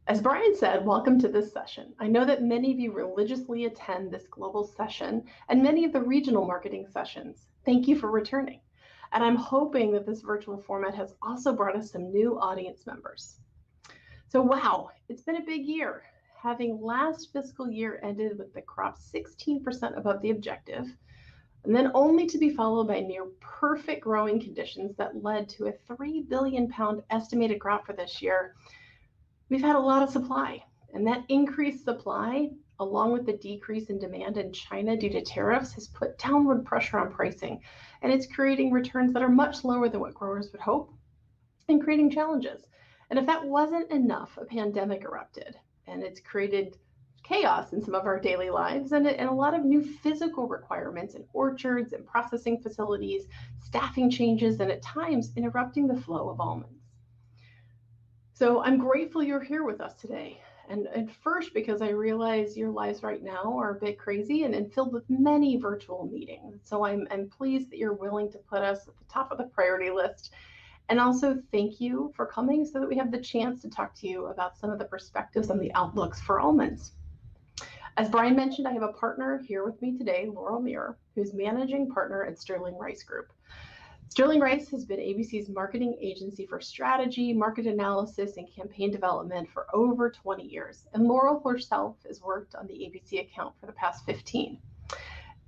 As Brian said, welcome to this session. I know that many of you religiously attend this global session and many of the regional marketing sessions. Thank you for returning. And I'm hoping that this virtual format has also brought us some new audience members. So wow, it's been a big year. Having last fiscal year ended with the crop 16% above the objective, and then only to be followed by near perfect growing conditions that led to a 3 billion pound estimated crop for this year. We've had a lot of supply, and that increased supply, along with the decrease in demand in China due to tariffs, has put downward pressure on pricing, and it's creating returns that are much lower than what growers would hope and creating challenges. And if that wasn't enough, a pandemic erupted, and it's created chaos in some of our daily lives and a lot of new physical requirements in orchards and processing facilities, staffing changes, and at times interrupting the flow of almonds. So I'm grateful you're here with us today. And first, because I realize your lives right now are a bit crazy and filled with many virtual meetings. So I'm pleased that you're willing to put us at the top of the priority list. And also thank you for coming so that we have the chance to talk to you about some of the perspectives and the outlooks for almonds. As Brian mentioned, I have a partner here with me today, Laurel Muir, who's managing partner at Sterling Rice Group. Sterling Rice has been ABC's marketing agency for strategy, market analysis, and campaign development for over 20 years. And Laurel herself has worked on the ABC account for the past 15.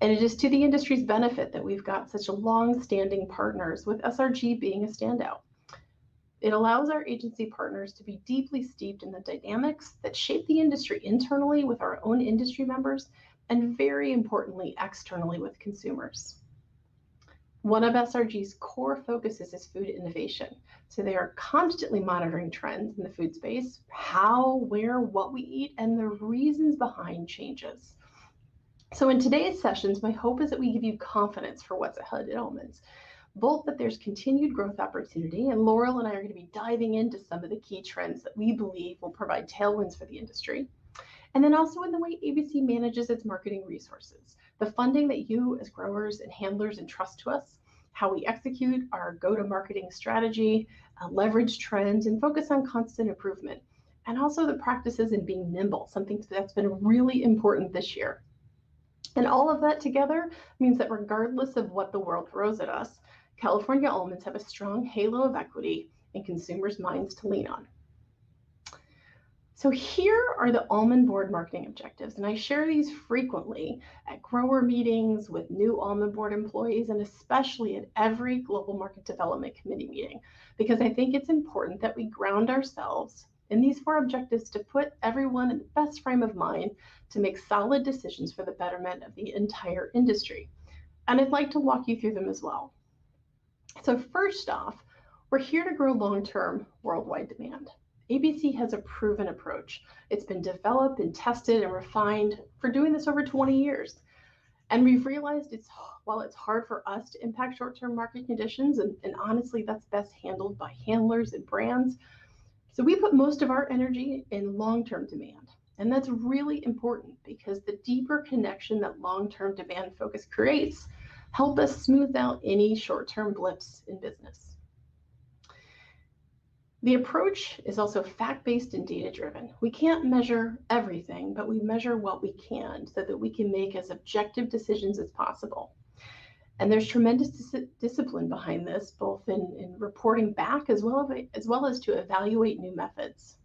And it is to the industry's benefit that we've got such a long-standing partners, with SRG being a standout. It allows our agency partners to be deeply steeped in the dynamics that shape the industry internally with our own industry members, and very importantly, externally with consumers. One of SRG's core focuses is food innovation. So they are constantly monitoring trends in the food space, how, where, what we eat, and the reasons behind changes. So in today's sessions, my hope is that we give you confidence for what's ahead at Almonds, both that there's continued growth opportunity, and Laurel and I are going to be diving into some of the key trends that we believe will provide tailwinds for the industry. And then also in the way ABC manages its marketing resources, the funding that you as growers and handlers entrust to us, how we execute our go-to-marketing strategy, leverage trends, and focus on constant improvement, and also the practices in being nimble, something that's been really important this year. And all of that together means that regardless of what the world throws at us, California almonds have a strong halo of equity in consumers' minds to lean on. So here are the almond board marketing objectives, and I share these frequently at grower meetings with new almond board employees, and especially at every global market development committee meeting, because I think it's important that we ground ourselves in these 4 objectives to put everyone in the best frame of mind to make solid decisions for the betterment of the entire industry. And I'd like to walk you through them as well. So first off, we're here to grow long-term worldwide demand. ABC has a proven approach. It's been developed and tested and refined for doing this over 20 years. And we've realized while it's hard for us to impact short-term market conditions, and honestly, that's best handled by handlers and brands. So we put most of our energy in long-term demand. And that's really important because the deeper connection that long-term demand focus creates help us smooth out any short-term blips in business. The approach is also fact-based and data-driven. We can't measure everything, but we measure what we can so that we can make as objective decisions as possible. And there's tremendous discipline behind this, both in reporting back as well as to evaluate new methods.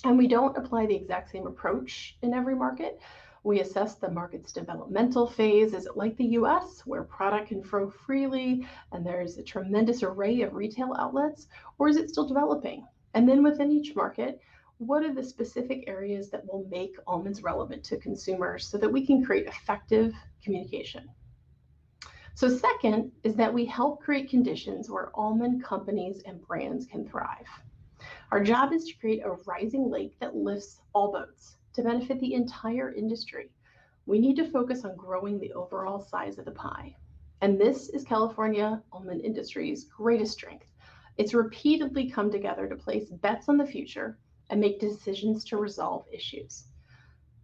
And we don't apply the exact same approach in every market. We assess the market's developmental phase. Is it like the US, where product can flow freely and there's a tremendous array of retail outlets, or is it still developing? And then within each market, what are the specific areas that will make almonds relevant to consumers so that we can create effective communication? So second is that we help create conditions where almond companies and brands can thrive. Our job is to create a rising lake that lifts all boats to benefit the entire industry. We need to focus on growing the overall size of the pie. And this is California almond industry's greatest strength. It's repeatedly come together to place bets on the future and make decisions to resolve issues.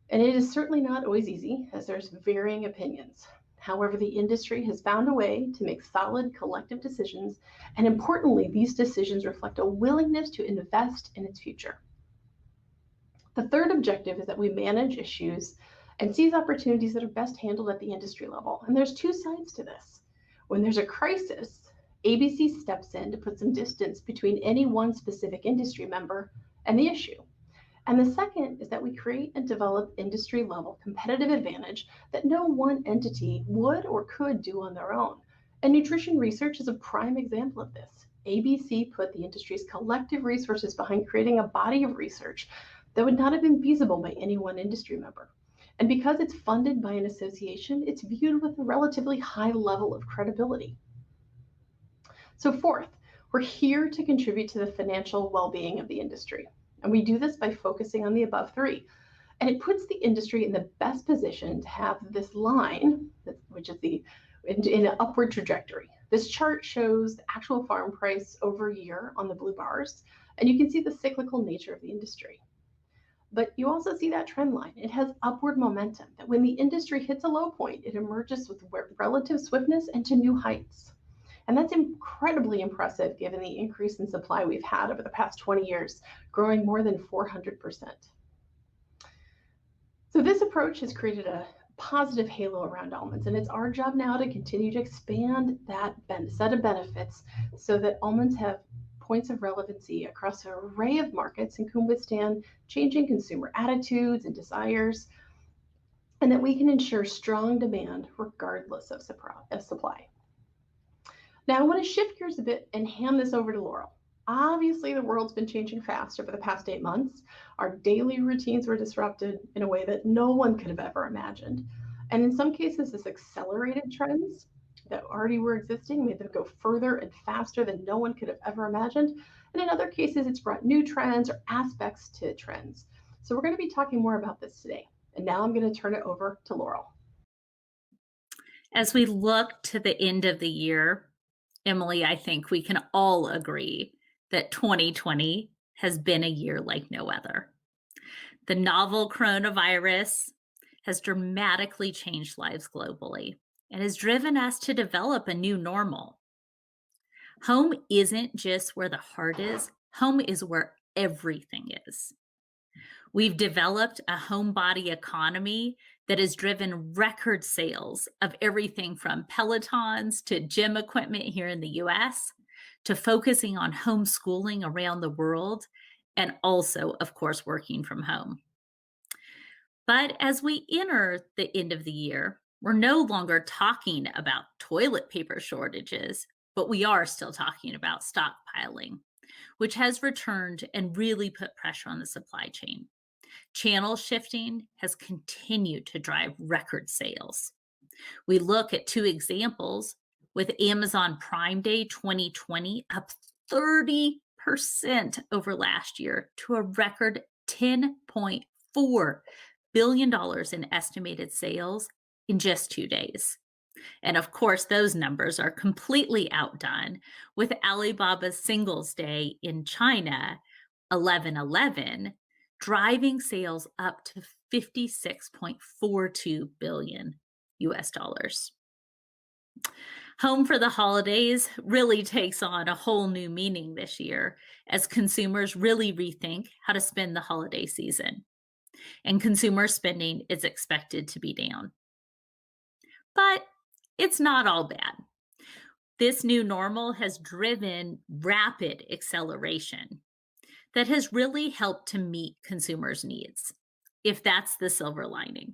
And it is certainly not always easy, as there's varying opinions. However, the industry has found a way to make solid collective decisions, and importantly, these decisions reflect a willingness to invest in its future. The third objective is that we manage issues and seize opportunities that are best handled at the industry level. And there's two sides to this. When there's a crisis, ABC steps in to put some distance between any one specific industry member and the issue. And the second is that we create and develop industry level competitive advantage that no one entity would or could do on their own. And nutrition research is a prime example of this. ABC put the industry's collective resources behind creating a body of research that would not have been feasible by any one industry member. And because it's funded by an association, it's viewed with a relatively high level of credibility. So fourth, we're here to contribute to the financial well-being of the industry. And we do this by focusing on the above three. And it puts the industry in the best position to have this line, which is in an upward trajectory. This chart shows the actual farm price over a year on the blue bars, and you can see the cyclical nature of the industry. But you also see that trend line. It has upward momentum, that when the industry hits a low point, it emerges with relative swiftness and to new heights. And that's incredibly impressive given the increase in supply we've had over the past 20 years, growing more than 400%. So this approach has created a positive halo around almonds, and it's our job now to continue to expand that set of benefits so that almonds have points of relevancy across an array of markets and can withstand changing consumer attitudes and desires, and that we can ensure strong demand regardless of supply. Now I want to shift gears a bit and hand this over to Laurel. Obviously, the world's been changing fast over the past 8 months. Our daily routines were disrupted in a way that no one could have ever imagined. And in some cases, this accelerated trends that already were existing, made them go further and faster than no one could have ever imagined. And in other cases, it's brought new trends or aspects to trends. So we're going to be talking more about this today. And now I'm going to turn it over to Laurel. As we look to the end of the year, Emily, I think we can all agree that 2020 has been a year like no other. The novel coronavirus has dramatically changed lives globally and has driven us to develop a new normal. Home isn't just where the heart is, home is where everything is. We've developed a homebody economy that has driven record sales of everything from Pelotons to gym equipment here in the US, to focusing on homeschooling around the world, and also, of course, working from home. But as we enter the end of the year, we're no longer talking about toilet paper shortages, but we are still talking about stockpiling, which has returned and really put pressure on the supply chain. Channel shifting has continued to drive record sales. We look at two examples with Amazon Prime Day 2020 up 30% over last year to a record $10.4 billion in estimated sales in just 2 days. And of course, those numbers are completely outdone with Alibaba's Singles Day in China, 11/11, driving sales up to $56.42 billion US dollars. Home for the holidays really takes on a whole new meaning this year as consumers really rethink how to spend the holiday season. And consumer spending is expected to be down. But it's not all bad. This new normal has driven rapid acceleration that has really helped to meet consumers' needs, if that's the silver lining.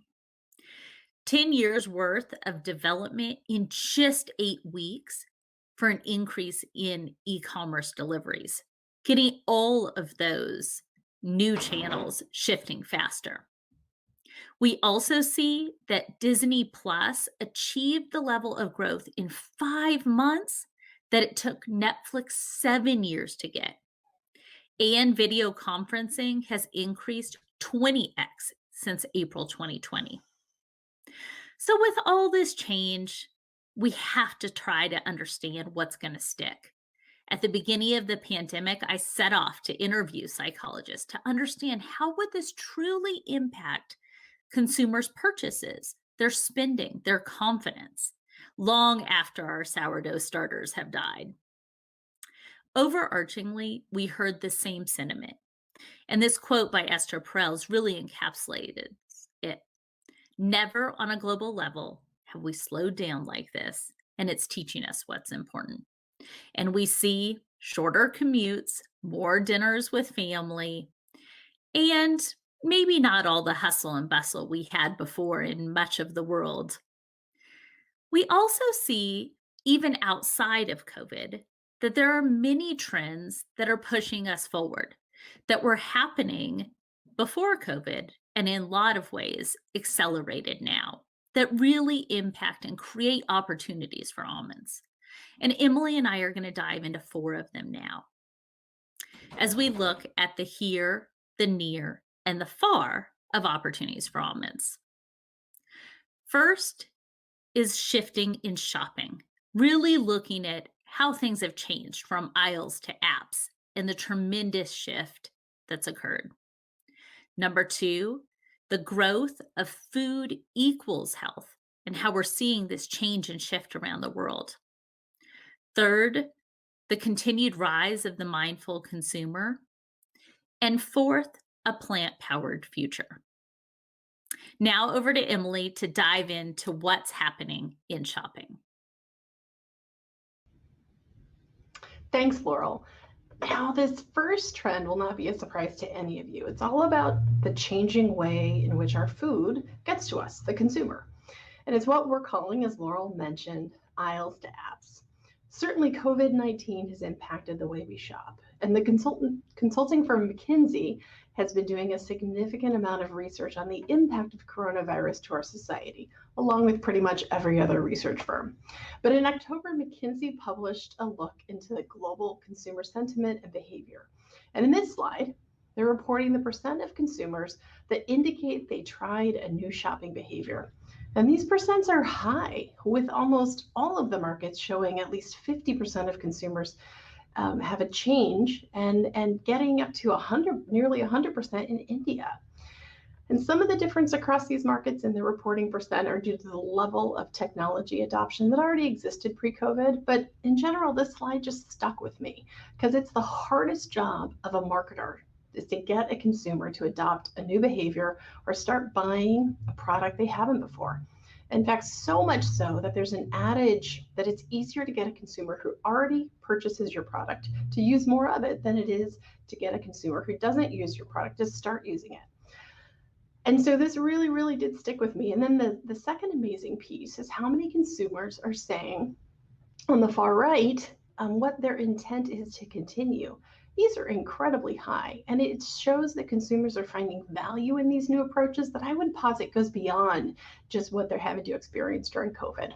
10 years worth of development in just 8 weeks for an increase in e-commerce deliveries, getting all of those new channels shifting faster. We also see that Disney Plus achieved the level of growth in 5 months that it took Netflix 7 years to get. And video conferencing has increased 20x since April 2020. So with all this change, we have to try to understand what's going to stick. At the beginning of the pandemic, I set off to interview psychologists to understand how would this truly impact consumers' purchases, their spending, their confidence, long after our sourdough starters have died. Overarchingly, we heard the same sentiment. And this quote by Esther Perels really encapsulated it. Never on a global level have we slowed down like this, and it's teaching us what's important. And we see shorter commutes, more dinners with family, and maybe not all the hustle and bustle we had before in much of the world. We also see, even outside of COVID, that there are many trends that are pushing us forward that were happening before COVID and in a lot of ways accelerated now that really impact and create opportunities for almonds. And Emily and I are going to dive into 4 of them now as we look at the here, the near, and the far of opportunities for almonds. First is shifting in shopping, really looking at how things have changed from aisles to apps and the tremendous shift that's occurred. Number 2, the growth of food equals health and how we're seeing this change and shift around the world. Third, the continued rise of the mindful consumer. And fourth, a plant-powered future. Now over to Emily to dive into what's happening in shopping. Thanks, Laurel. Now, this first trend will not be a surprise to any of you. It's all about the changing way in which our food gets to us, the consumer. And it's what we're calling, as Laurel mentioned, aisles to apps. Certainly, COVID-19 has impacted the way we shop. And the consulting firm McKinsey has been doing a significant amount of research on the impact of coronavirus to our society, along with pretty much every other research firm. But in October, McKinsey published a look into the global consumer sentiment and behavior. And in this slide, they're reporting the percent of consumers that indicate they tried a new shopping behavior. And these percents are high, with almost all of the markets showing at least 50% of consumers have a change and getting up to nearly 100% in India. And some of the difference across these markets in the reporting percent are due to the level of technology adoption that already existed pre-COVID. But in general, this slide just stuck with me because it's the hardest job of a marketer is to get a consumer to adopt a new behavior or start buying a product they haven't before. In fact, so much so that there's an adage that it's easier to get a consumer who already purchases your product to use more of it than it is to get a consumer who doesn't use your product to start using it. And so this really, really did stick with me. And then the second amazing piece is how many consumers are saying on the far right what their intent is to continue. These are incredibly high, and it shows that consumers are finding value in these new approaches that I would posit goes beyond just what they're having to experience during COVID.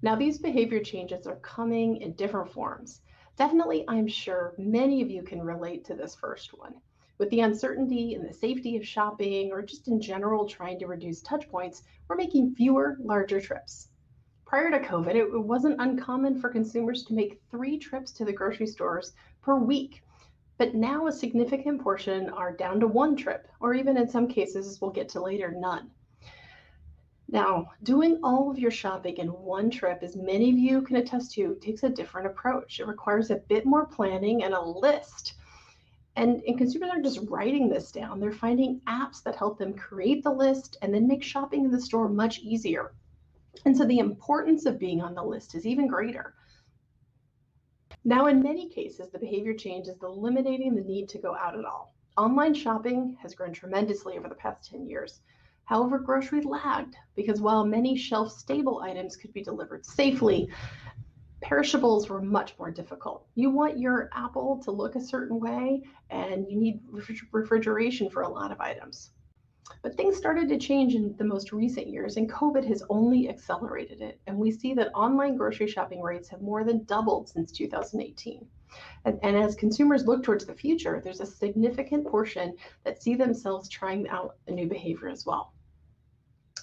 Now, these behavior changes are coming in different forms. Definitely, I'm sure many of you can relate to this first one. With the uncertainty and the safety of shopping, or just in general trying to reduce touch points, we're making fewer, larger trips. Prior to COVID, it wasn't uncommon for consumers to make 3 trips to the grocery stores per week. But now a significant portion are down to 1 trip, or even in some cases, as we'll get to later, none. Now, doing all of your shopping in 1 trip, as many of you can attest to, takes a different approach. It requires a bit more planning and a list. And consumers aren't just writing this down, they're finding apps that help them create the list and then make shopping in the store much easier. And so the importance of being on the list is even greater. Now, in many cases, the behavior change is eliminating the need to go out at all. Online shopping has grown tremendously over the past 10 years. However, grocery lagged because while many shelf-stable items could be delivered safely, perishables were much more difficult. You want your apple to look a certain way, and you need refrigeration for a lot of items. But things started to change in the most recent years, and COVID has only accelerated it. And we see that online grocery shopping rates have more than doubled since 2018. And as consumers look towards the future, there's a significant portion that see themselves trying out a new behavior as well.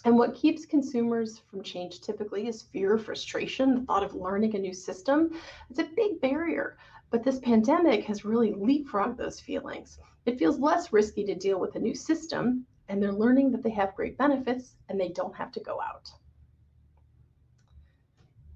And what keeps consumers from change typically is fear, frustration, the thought of learning a new system. It's a big barrier, but this pandemic has really leapfrogged those feelings. It feels less risky to deal with a new system, and they're learning that they have great benefits and they don't have to go out.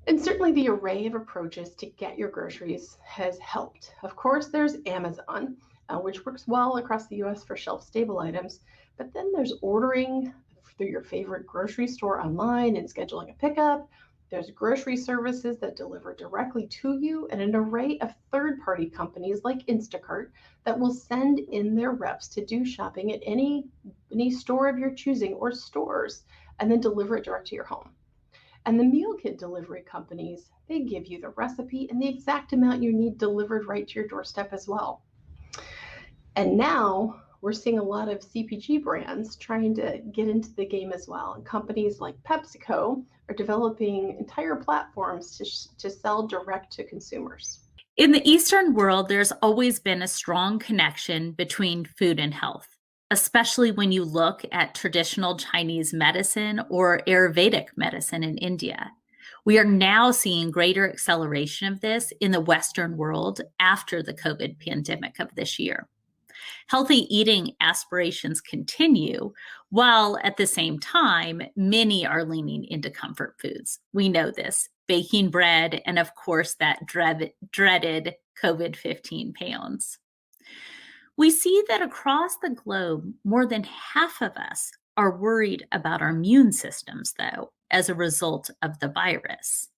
And certainly the array of approaches to get your groceries has helped. Of course, there's Amazon, which works well across the US for shelf-stable items. But then there's ordering through your favorite grocery store online and scheduling a pickup. There's grocery services that deliver directly to you, and an array of third-party companies like Instacart that will send in their reps to do shopping at any store of your choosing or stores and then deliver it direct to your home. And the meal kit delivery companies, they give you the recipe and the exact amount you need delivered right to your doorstep as well. And now we're seeing a lot of CPG brands trying to get into the game as well. And companies like PepsiCo are developing entire platforms to sell direct to consumers. In the Eastern world, there's always been a strong connection between food and health, especially when you look at traditional Chinese medicine or Ayurvedic medicine in India. We are now seeing greater acceleration of this in the Western world after the COVID pandemic of this year. Healthy eating aspirations continue, while at the same time, many are leaning into comfort foods. We know this, baking bread, and of course, that dreaded COVID-15 pounds. We see that across the globe, more than half of us are worried about our immune systems, though, as a result of the virus.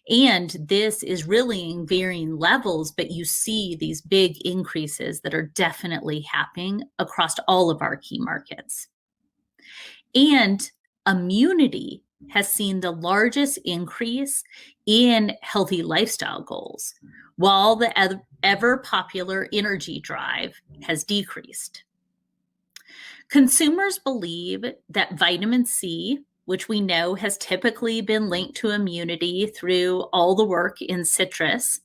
And this is really in varying levels, but you see these big increases that are definitely happening across all of our key markets. And immunity has seen the largest increase in healthy lifestyle goals, while the ever popular energy drive has decreased. Consumers believe that vitamin C, which we know has typically been linked to immunity through all the work in citrus,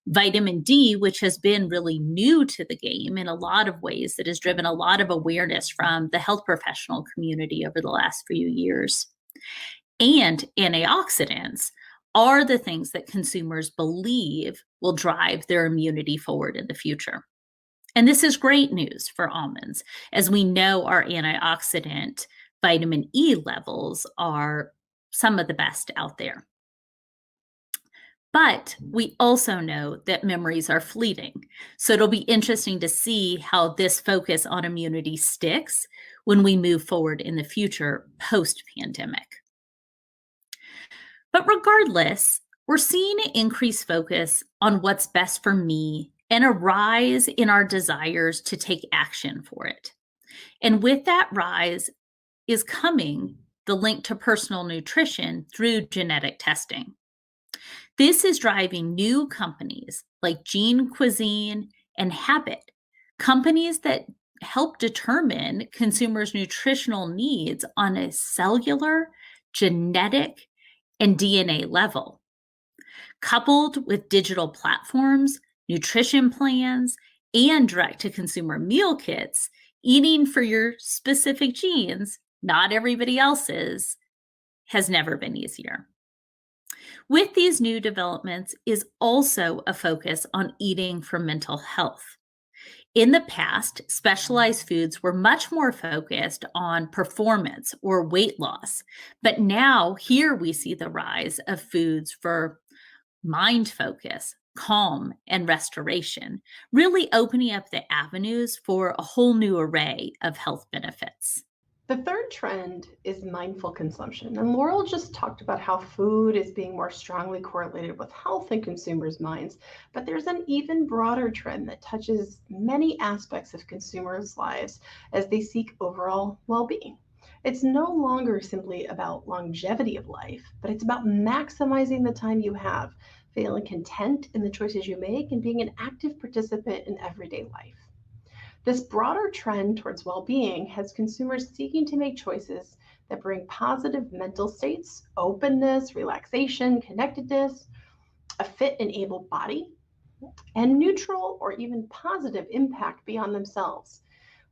vitamin D, which has been really new to the game in a lot of ways, that has driven a lot of awareness from the health professional community over the last few years, and antioxidants are the things that consumers believe will drive their immunity forward in the future. And this is great news for almonds, as we know our antioxidant vitamin E levels are some of the best out there. But we also know that memories are fleeting. So it'll be interesting to see how this focus on immunity sticks when we move forward in the future post-pandemic. But regardless, we're seeing an increased focus on what's best for me and a rise in our desires to take action for it. And with that rise is coming the link to personal nutrition through genetic testing. This is driving new companies like Gene Cuisine and Habit, companies that help determine consumers' nutritional needs on a cellular, genetic, and DNA level. Coupled with digital platforms, nutrition plans, and direct-to-consumer meal kits, eating for your specific genes, not everybody else's, has never been easier. With these new developments is also a focus on eating for mental health. In the past, specialized foods were much more focused on performance or weight loss, but now here we see the rise of foods for mind focus, calm, and restoration, really opening up the avenues for a whole new array of health benefits. The third trend is mindful consumption. And Laurel just talked about how food is being more strongly correlated with health in consumers' minds, but there's an even broader trend that touches many aspects of consumers' lives as they seek overall well-being. It's no longer simply about longevity of life, but it's about maximizing the time you have, feeling content in the choices you make, and being an active participant in everyday life. This broader trend towards well-being has consumers seeking to make choices that bring positive mental states, openness, relaxation, connectedness, a fit and able body, and neutral or even positive impact beyond themselves,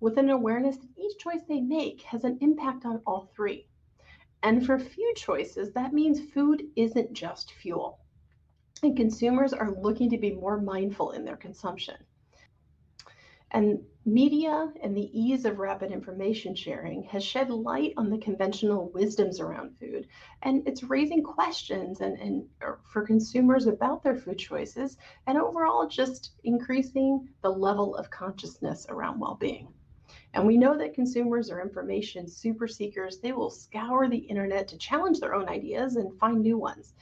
with an awareness that each choice they make has an impact on all three. And for few choices, that means food isn't just fuel. And consumers are looking to be more mindful in their consumption. And media and the ease of rapid information sharing has shed light on the conventional wisdoms around food, and it's raising questions for consumers about their food choices, and overall just increasing the level of consciousness around well-being. And we know that consumers are information super seekers. They will scour the internet to challenge their own ideas and find new ones.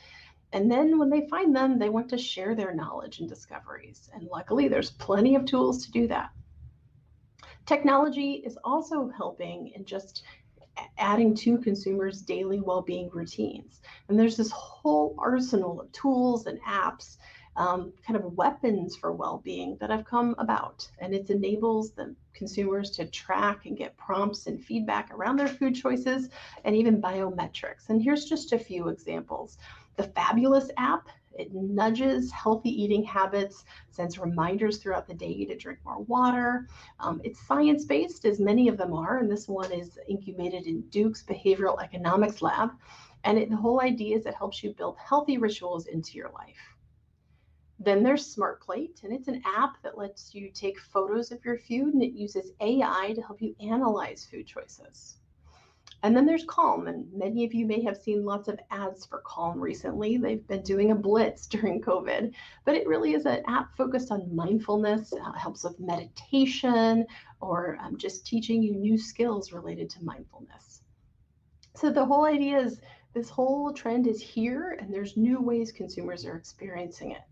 And then when they find them, they want to share their knowledge and discoveries. And luckily, there's plenty of tools to do that. Technology is also helping in just adding to consumers' daily well-being routines. And there's this whole arsenal of tools and apps, kind of weapons for well-being that have come about. And it enables the consumers to track and get prompts and feedback around their food choices and even biometrics. And here's just a few examples. The Fabulous app, it nudges healthy eating habits, sends reminders throughout the day to drink more water. It's science-based, as many of them are, and this one is incubated in Duke's Behavioral Economics Lab. And the whole idea is it helps you build healthy rituals into your life. Then there's Smart Plate, and it's an app that lets you take photos of your food, and it uses AI to help you analyze food choices. And then there's Calm, and many of you may have seen lots of ads for Calm recently. They've been doing a blitz during COVID, but it really is an app focused on mindfulness, helps with meditation, or just teaching you new skills related to mindfulness. So the whole idea is this whole trend is here, and there's new ways consumers are experiencing it.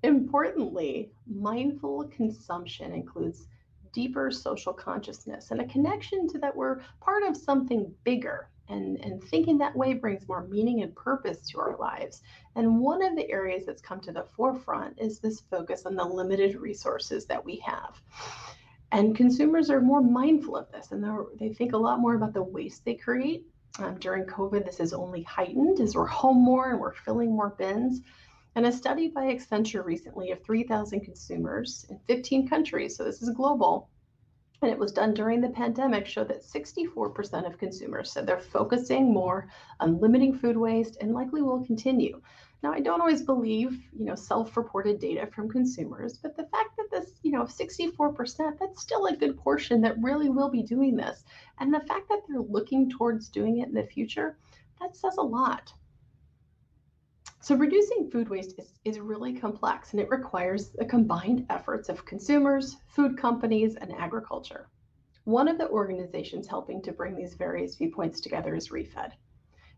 Importantly, mindful consumption includes deeper social consciousness and a connection to that we're part of something bigger. And thinking that way brings more meaning and purpose to our lives. And one of the areas that's come to the forefront is this focus on the limited resources that we have. And consumers are more mindful of this, and they think a lot more about the waste they create. During COVID, this is only heightened as we're home more and we're filling more bins. And a study by Accenture recently of 3,000 consumers in 15 countries, so this is global, and it was done during the pandemic, showed that 64% of consumers said they're focusing more on limiting food waste and likely will continue. Now, I don't always believe, self-reported data from consumers, but the fact that this, 64%, that's still a good portion that really will be doing this. And the fact that they're looking towards doing it in the future, that says a lot. So reducing food waste is really complex, and it requires the combined efforts of consumers, food companies, and agriculture. One of the organizations helping to bring these various viewpoints together is ReFed.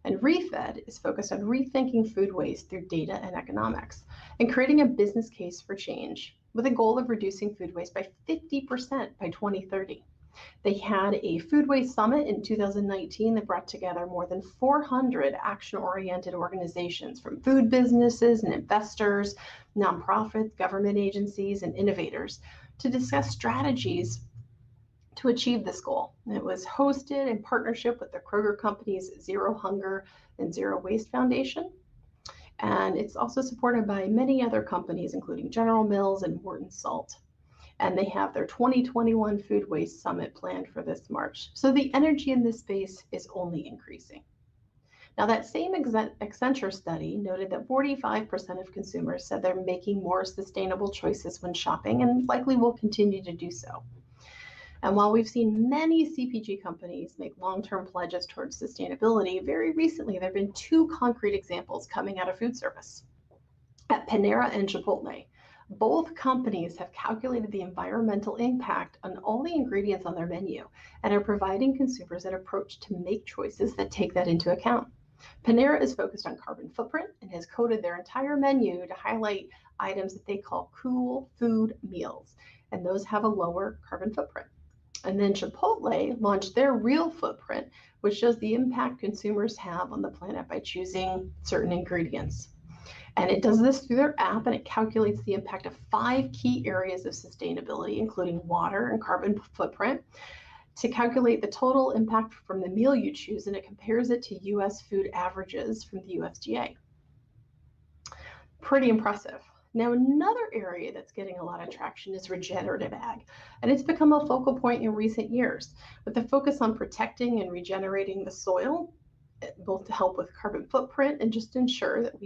And ReFed is focused on rethinking food waste through data and economics and creating a business case for change with a goal of reducing food waste by 50% by 2030. They had a food waste summit in 2019 that brought together more than 400 action-oriented organizations from food businesses and investors, nonprofits, government agencies, and innovators to discuss strategies to achieve this goal. It was hosted in partnership with the Kroger Company's Zero Hunger and Zero Waste Foundation. And it's also supported by many other companies, including General Mills and Morton Salt. And they have their 2021 Food Waste Summit planned for this March. So the energy in this space is only increasing. Now, that same Accenture study noted that 45% of consumers said they're making more sustainable choices when shopping and likely will continue to do so. And while we've seen many CPG companies make long-term pledges towards sustainability, very recently there have been two concrete examples coming out of food service. At Panera and Chipotle, both companies have calculated the environmental impact on all the ingredients on their menu and are providing consumers an approach to make choices that take that into account. Panera is focused on carbon footprint and has coded their entire menu to highlight items that they call cool food meals, and those have a lower carbon footprint. And then Chipotle launched their real footprint, which shows the impact consumers have on the planet by choosing certain ingredients. And it does this through their app, and it calculates the impact of 5 key areas of sustainability, including water and carbon footprint, to calculate the total impact from the meal you choose, and it compares it to US food averages from the USDA. Pretty impressive. Now, another area that's getting a lot of traction is regenerative ag, and it's become a focal point in recent years with the focus on protecting and regenerating the soil, both to help with carbon footprint and just ensure that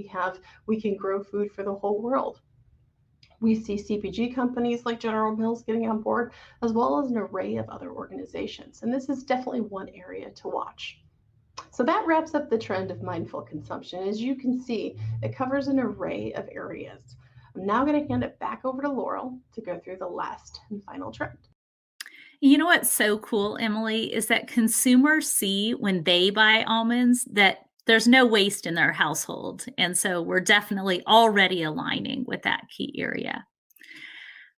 we can grow food for the whole world. We see CPG companies like General Mills getting on board, as well as an array of other organizations. And this is definitely one area to watch. So that wraps up the trend of mindful consumption. As you can see, it covers an array of areas. I'm now going to hand it back over to Laurel to go through the last and final trend. You know what's so cool, Emily, is that consumers see when they buy almonds that there's no waste in their household. And so we're definitely already aligning with that key area.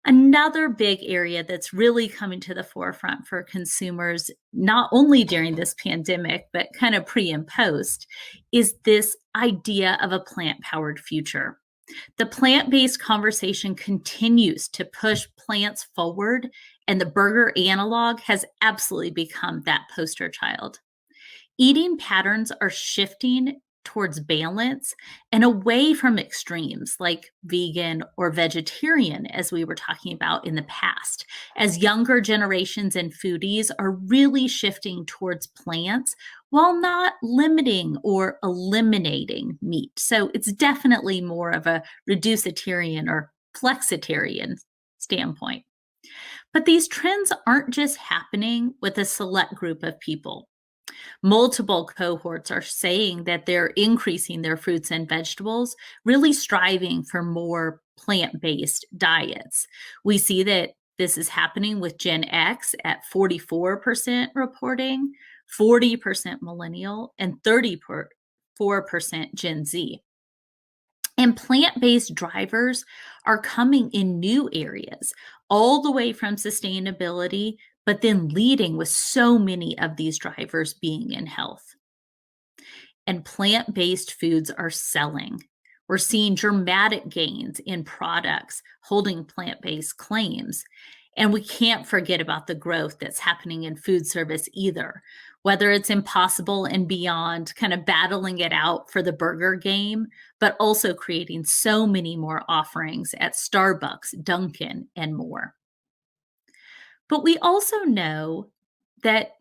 Another big area that's really coming to the forefront for consumers, not only during this pandemic, but kind of pre and post, is this idea of a plant powered future. The plant based conversation continues to push plants forward, and the burger analog has absolutely become that poster child. Eating patterns are shifting towards balance and away from extremes like vegan or vegetarian, as we were talking about in the past, as younger generations and foodies are really shifting towards plants while not limiting or eliminating meat. So it's definitely more of a reducitarian or flexitarian standpoint. But these trends aren't just happening with a select group of people. Multiple cohorts are saying that they're increasing their fruits and vegetables, really striving for more plant based diets. We see that this is happening with Gen X at 44% reporting, 40% millennial, and 34% Gen Z. And plant based drivers are coming in new areas, all the way from sustainability, but then leading with so many of these drivers being in health. And plant based foods are selling. We're seeing dramatic gains in products holding plant based claims. And we can't forget about the growth that's happening in food service either, whether it's Impossible and Beyond, kind of battling it out for the burger game, but also creating so many more offerings at Starbucks, Dunkin', and more. But we also know that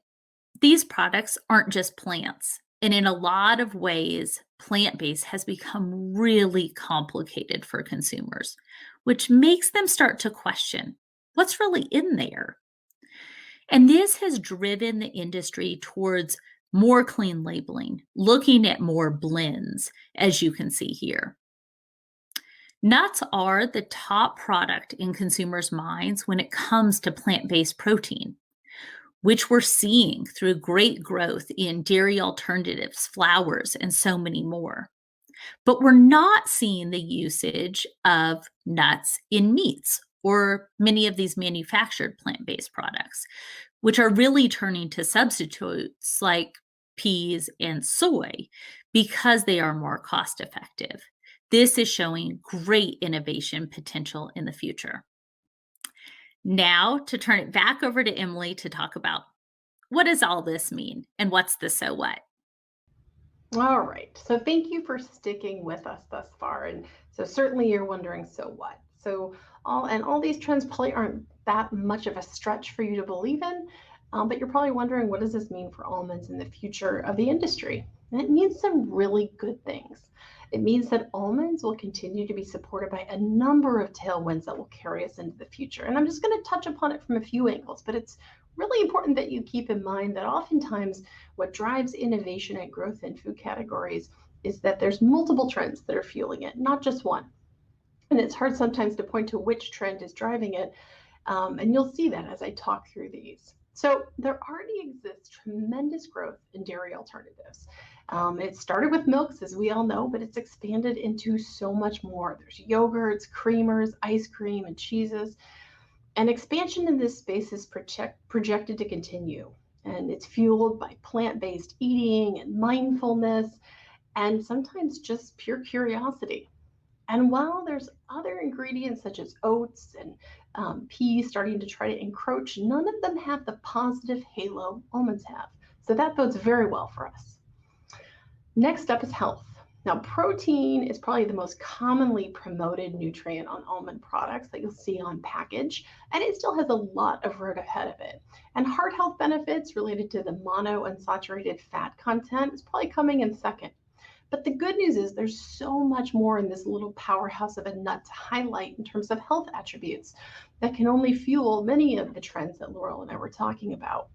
these products aren't just plants. And in a lot of ways, plant based has become really complicated for consumers, which makes them start to question what's really in there. And this has driven the industry towards more clean labeling, looking at more blends, as you can see here. Nuts are the top product in consumers' minds when it comes to plant based protein, which we're seeing through great growth in dairy alternatives, flours, and so many more. But we're not seeing the usage of nuts in meats or many of these manufactured plant based products, which are really turning to substitutes like peas and soy because they are more cost effective. This is showing great innovation potential in the future. Now, to turn it back over to Emily to talk about what does all this mean and what's the so what? All right. So thank you for sticking with us thus far. And so certainly you're wondering, so what? So all these trends probably aren't that much of a stretch for you to believe in, but you're probably wondering, what does this mean for almonds in the future of the industry? And it means some really good things. It means that almonds will continue to be supported by a number of tailwinds that will carry us into the future. And I'm just going to touch upon it from a few angles, but it's really important that you keep in mind that oftentimes what drives innovation and growth in food categories is that there's multiple trends that are fueling it, not just one. And it's hard sometimes to point to which trend is driving it. And you'll see that as I talk through these. So there already exists tremendous growth in dairy alternatives. It started with milks, as we all know, but it's expanded into so much more. There's yogurts, creamers, ice cream, and cheeses. And expansion in this space is projected to continue. And it's fueled by plant-based eating and mindfulness, and sometimes just pure curiosity. And while there's other ingredients such as oats and peas starting to try to encroach, none of them have the positive halo almonds have. So that bodes very well for us. Next up is health. Now, protein is probably the most commonly promoted nutrient on almond products that you'll see on package, and it still has a lot of road ahead of it. And heart health benefits related to the monounsaturated fat content is probably coming in second. But the good news is there's so much more in this little powerhouse of a nut to highlight in terms of health attributes that can only fuel many of the trends that Laurel and I were talking about.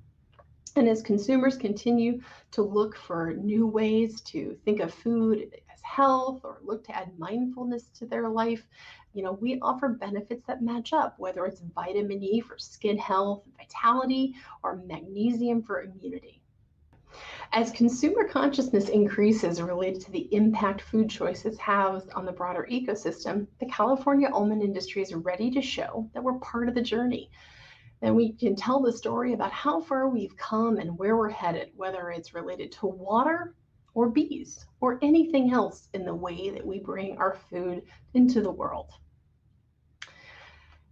And as consumers continue to look for new ways to think of food as health or look to add mindfulness to their life, we offer benefits that match up, whether it's vitamin E for skin health and vitality or magnesium for immunity. As consumer consciousness increases related to the impact food choices have on the broader ecosystem, the California almond industry is ready to show that we're part of the journey. And we can tell the story about how far we've come and where we're headed, whether it's related to water or bees or anything else in the way that we bring our food into the world.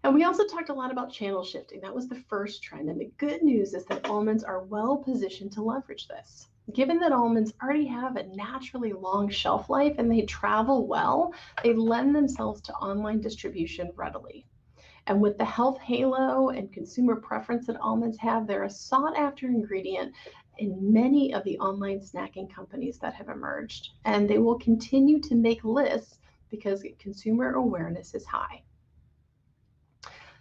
And we also talked a lot about channel shifting. That was the first trend. And the good news is that almonds are well positioned to leverage this. Given that almonds already have a naturally long shelf life and they travel well, they lend themselves to online distribution readily. And with the health halo and consumer preference that almonds have, they're a sought after ingredient in many of the online snacking companies that have emerged. And they will continue to make lists because consumer awareness is high.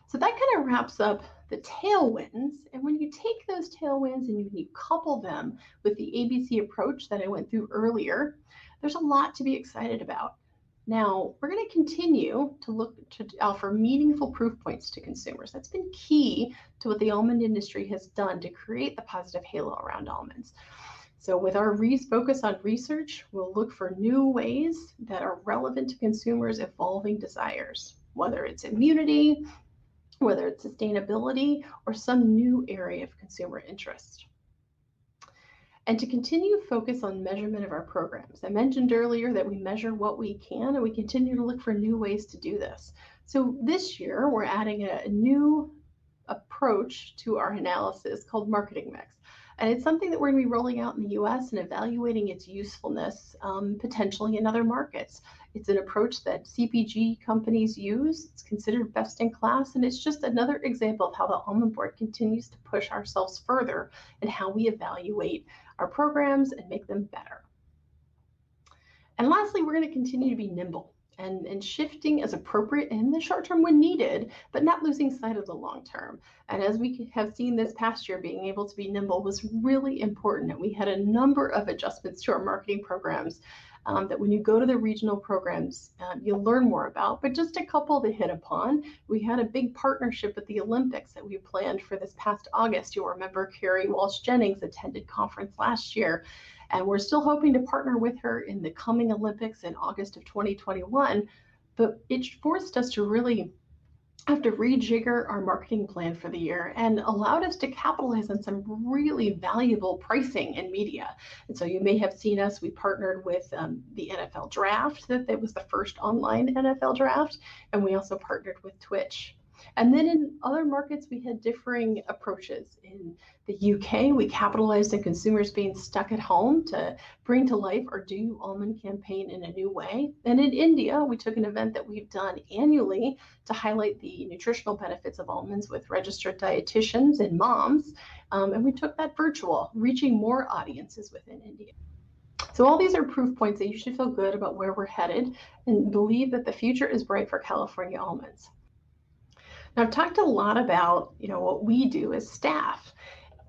So that kind of wraps up the tailwinds. And when you take those tailwinds and you couple them with the ABC approach that I went through earlier, there's a lot to be excited about. Now, we're going to continue to look to offer meaningful proof points to consumers. That's been key to what the almond industry has done to create the positive halo around almonds. So with our focus on research, we'll look for new ways that are relevant to consumers' evolving desires, whether it's immunity, whether it's sustainability, or some new area of consumer interest. And to continue focus on measurement of our programs. I mentioned earlier that we measure what we can and we continue to look for new ways to do this. So this year we're adding a new approach to our analysis called marketing mix. And it's something that we're going to be rolling out in the US and evaluating its usefulness potentially in other markets. It's an approach that CPG companies use. It's considered best in class, and it's just another example of how the Almond Board continues to push ourselves further in how we evaluate our programs and make them better. And lastly, we're going to continue to be nimble and shifting as appropriate in the short term when needed, but not losing sight of the long term. And as we have seen this past year, being able to be nimble was really important. And we had a number of adjustments to our marketing programs that when you go to the regional programs, you'll learn more about. But just a couple to hit upon. We had a big partnership with the Olympics that we planned for this past August. You'll remember Carrie Walsh-Jennings attended conference last year. And we're still hoping to partner with her in the coming Olympics in August of 2021. But it forced us to really have to rejigger our marketing plan for the year and allowed us to capitalize on some really valuable pricing in media. And so you may have seen us, we partnered with the NFL draft, that was the first online NFL draft, and we also partnered with Twitch. And then in other markets, we had differing approaches. In the UK, we capitalized on consumers being stuck at home to bring to life our Do You Almond campaign in a new way. And in India, we took an event that we've done annually to highlight the nutritional benefits of almonds with registered dietitians and moms. And we took that virtual, reaching more audiences within India. So all these are proof points that you should feel good about where we're headed and believe that the future is bright for California almonds. Now, I've talked a lot about, what we do as staff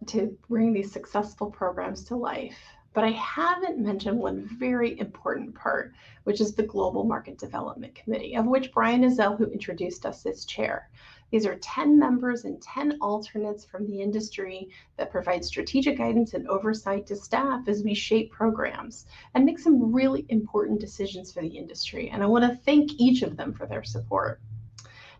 to bring these successful programs to life, but I haven't mentioned one very important part, which is the Global Market Development Committee, of which Brian Ezell, who introduced us, is chair. These are 10 members and 10 alternates from the industry that provide strategic guidance and oversight to staff as we shape programs and make some really important decisions for the industry. And I want to thank each of them for their support.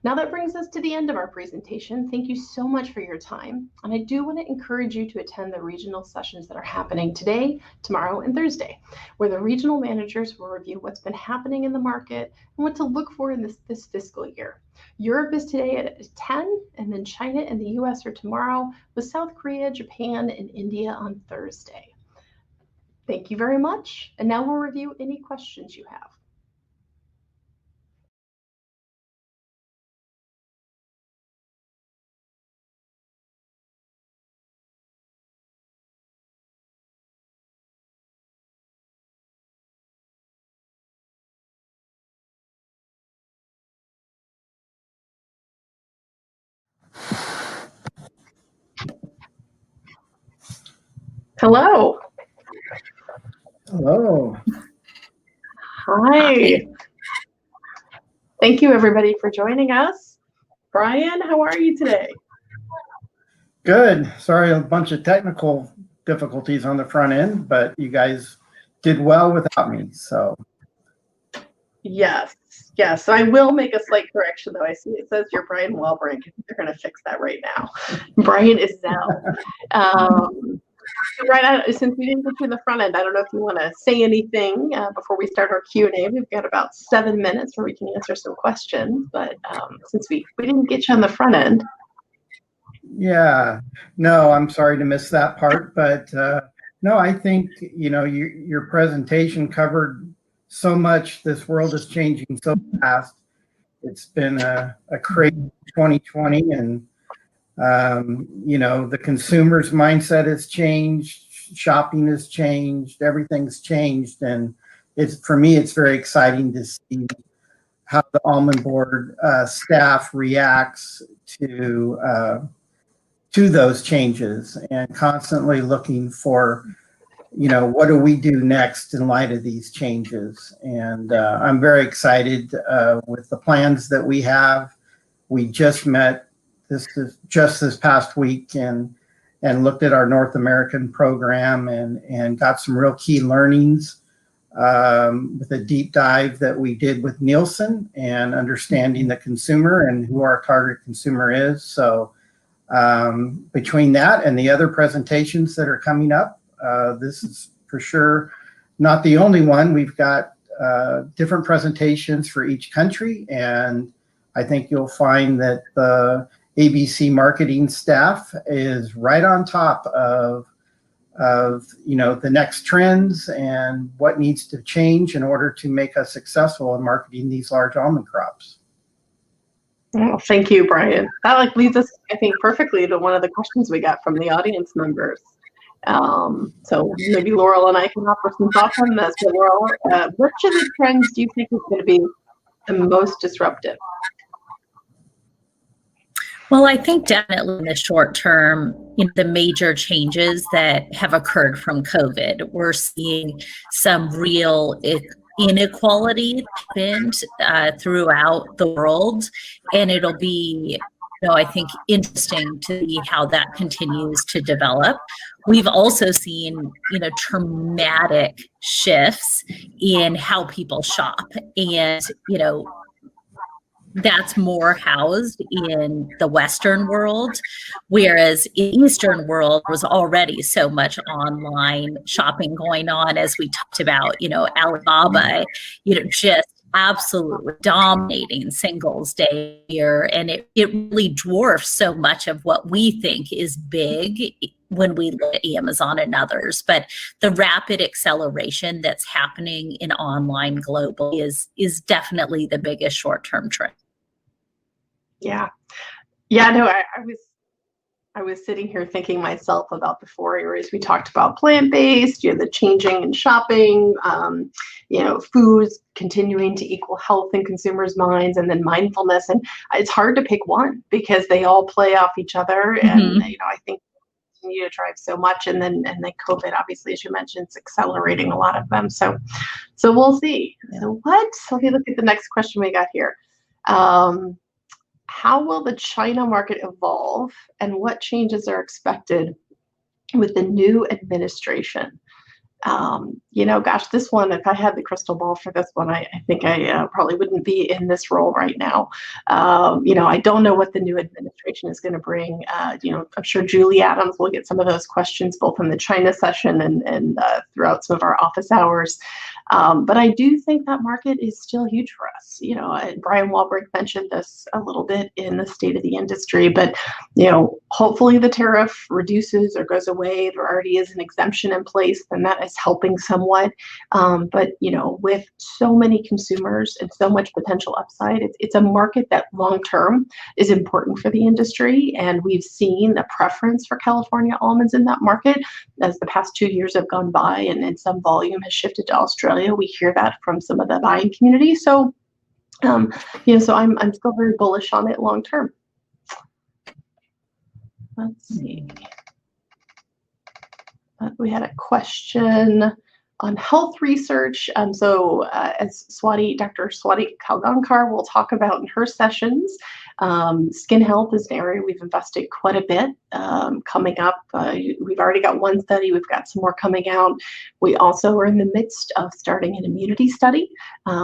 Now that brings us to the end of our presentation. Thank you so much for your time. And I do want to encourage you to attend the regional sessions that are happening today, tomorrow, and Thursday, where the regional managers will review what's been happening in the market and what to look for in this fiscal year. Europe is today at 10, and then China and the US are tomorrow, with South Korea, Japan, and India on Thursday. Thank you very much. And now we'll review any questions you have. Hello. Hello. Hi. Thank you, everybody, for joining us. Brian, how are you today? Good. Sorry, a bunch of technical difficulties on the front end, but you guys did well without me. So Yes. So I will make a slight correction, though. I see it says you're Brian Walbrink. They're going to fix that right now. Brian is Zell. Right, since we didn't get to the front end, I don't know if you want to say anything before we start our Q&A. We've got about 7 minutes where we can answer some questions, but since we didn't get you on the front end. yeah, no, I'm sorry to miss that part, but no, I think, your presentation covered so much. This world is changing so fast. It's been a crazy 2020, and the consumer's mindset has changed, shopping has changed, everything's changed, and for me it's very exciting to see how the Almond Board staff reacts to those changes, and constantly looking for what do we do next in light of these changes. And I'm very excited with the plans that we have. We just met this past week and looked at our North American program and got some real key learnings with a deep dive that we did with Nielsen and understanding the consumer and who our target consumer is. So between that and the other presentations that are coming up, this is for sure not the only one. We've got different presentations for each country, and I think you'll find that the ABC marketing staff is right on top of the next trends and what needs to change in order to make us successful in marketing these large almond crops. Well, thank you, Brian. That leads us, I think, perfectly to one of the questions we got from the audience members. So maybe Laurel and I can offer some thoughts on this. But Laurel, which of the trends do you think is going to be the most disruptive? Well, I think definitely in the short term, the major changes that have occurred from COVID, we're seeing some real inequality happened throughout the world, and it'll be, I think, interesting to see how that continues to develop. We've also seen, traumatic shifts in how people shop, and that's more housed in the Western world, whereas in Eastern world was already so much online shopping going on, as we talked about, Alibaba, just absolutely dominating Singles Day here. And it really dwarfs so much of what we think is big when we look at Amazon and others. But the rapid acceleration that's happening in online globally is definitely the biggest short-term trend. Yeah. No, I was sitting here thinking myself about the 4 areas we talked about: plant-based, the changing in shopping, foods continuing to equal health in consumers' minds, and then mindfulness. And it's hard to pick one because they all play off each other. Mm-hmm. And I think continue to drive so much. And then COVID, obviously, as you mentioned, is accelerating a lot of them. So we'll see. Yeah. So let me look at the next question we got here. How will the China market evolve, and what changes are expected with the new administration? Gosh, this one, if I had the crystal ball for this one, I think I probably wouldn't be in this role right now. I don't know what the new administration is going to bring. I'm sure Julie Adams will get some of those questions both in the China session and throughout some of our office hours. But I do think that market is still huge for us. Brian Walbrink mentioned this a little bit in the state of the industry, but hopefully the tariff reduces or goes away. There already is an exemption in place, and that is helping somewhat. But with so many consumers and so much potential upside, it's a market that long term is important for the industry, and we've seen a preference for California almonds in that market as the past 2 years have gone by, and some volume has shifted to Australia. We hear that from some of the buying community. So, so I'm still very bullish on it long term. Let's see. We had a question on health research. As Dr. Swati Kalgankar will talk about in her sessions, skin health is an area we've invested quite a bit coming up. We've already got one study, we've got some more coming out. We also are in the midst of starting an immunity study,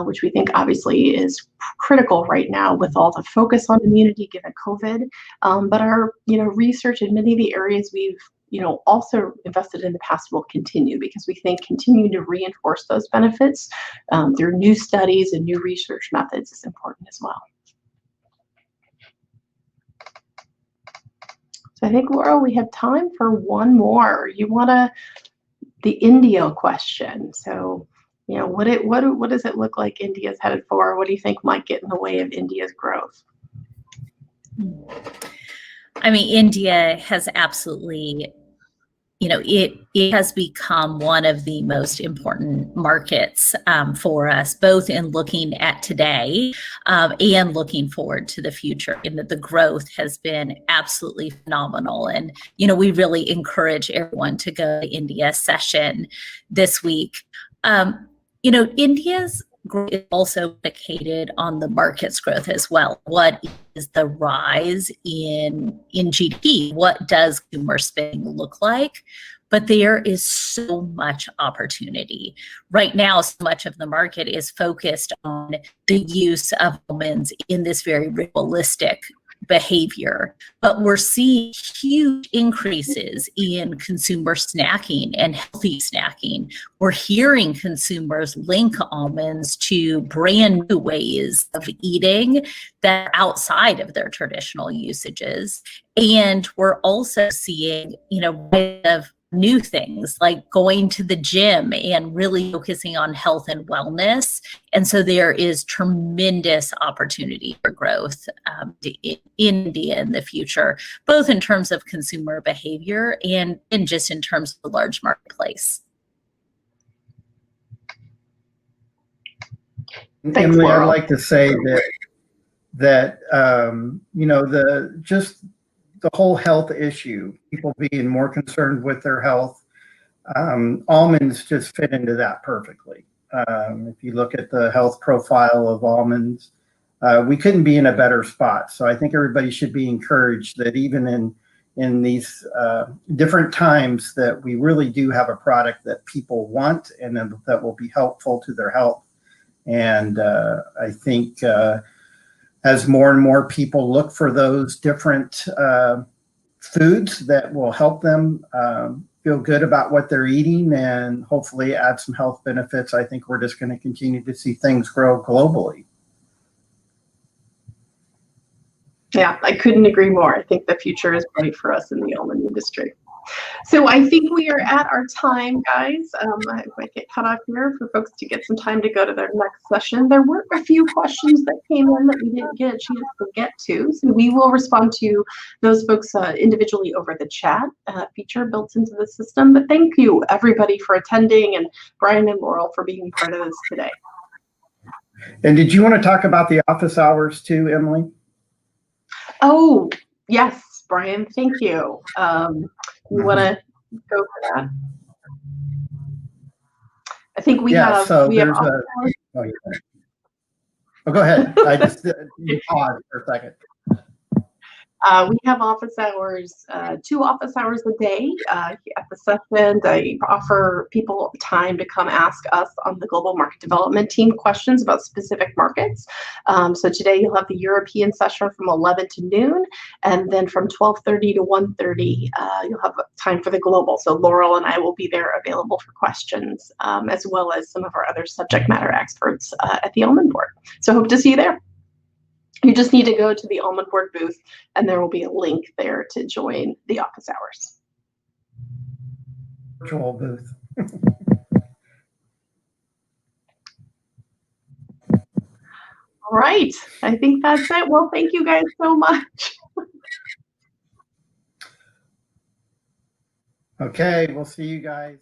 which we think obviously is critical right now with all the focus on immunity given COVID. But our research in many of the areas we've also invested in the past will continue, because we think continuing to reinforce those benefits through new studies and new research methods is important as well. So I think, Laurel, we have time for one more. The India question. So, what does it look like India's headed for? What do you think might get in the way of India's growth? I mean, India has absolutely, it has become one of the most important markets for us, both in looking at today and looking forward to the future, in that the growth has been absolutely phenomenal. And, we really encourage everyone to go to India session this week. India's growth is also predicated on the market's growth as well. What is the rise in GDP? What does consumer spending look like? But there is so much opportunity. Right now, so much of the market is focused on the use of almonds in this very ritualistic behavior, but we're seeing huge increases in consumer snacking and healthy snacking. We're hearing consumers link almonds to brand new ways of eating that are outside of their traditional usages. And we're also seeing, of new things like going to the gym and really focusing on health and wellness. And so there is tremendous opportunity for growth in India in the future, both in terms of consumer behavior and just in terms of the large marketplace. Thanks, Emily, I'd Laurel. like to say that the whole health issue, people being more concerned with their health, almonds just fit into that perfectly. If you look at the health profile of almonds, we couldn't be in a better spot. So I think everybody should be encouraged that even in these different times, that we really do have a product that people want and that will be helpful to their health. And I think as more and more people look for those different foods that will help them feel good about what they're eating and hopefully add some health benefits, I think we're just going to continue to see things grow globally. Yeah, I couldn't agree more. I think the future is bright for us in the almond industry. So I think we are at our time, guys. I might get cut off here for folks to get some time to go to their next session. There were a few questions that came in that we didn't get a chance to get to, so we will respond to those folks individually over the chat feature built into the system. But thank you, everybody, for attending, and Brian and Laurel for being part of this today. And did you want to talk about the office hours too, Emily? Oh, yes, Brian, thank you. You want to go for that? I think we have. So we there's have go ahead. I just paused for a second. We have office hours, 2 office hours a day at the session. I offer people time to come ask us on the global market development team questions about specific markets. So today you'll have the European session from 11 to noon, and then from 12:30 to 1:30 you'll have time for the global. So Laurel and I will be there available for questions, as well as some of our other subject matter experts at the Almond Board. So hope to see you there. You just need to go to the Almond Board booth, and there will be a link there to join the office hours. Virtual booth. All right, I think that's it. Well, thank you guys so much. Okay, we'll see you guys.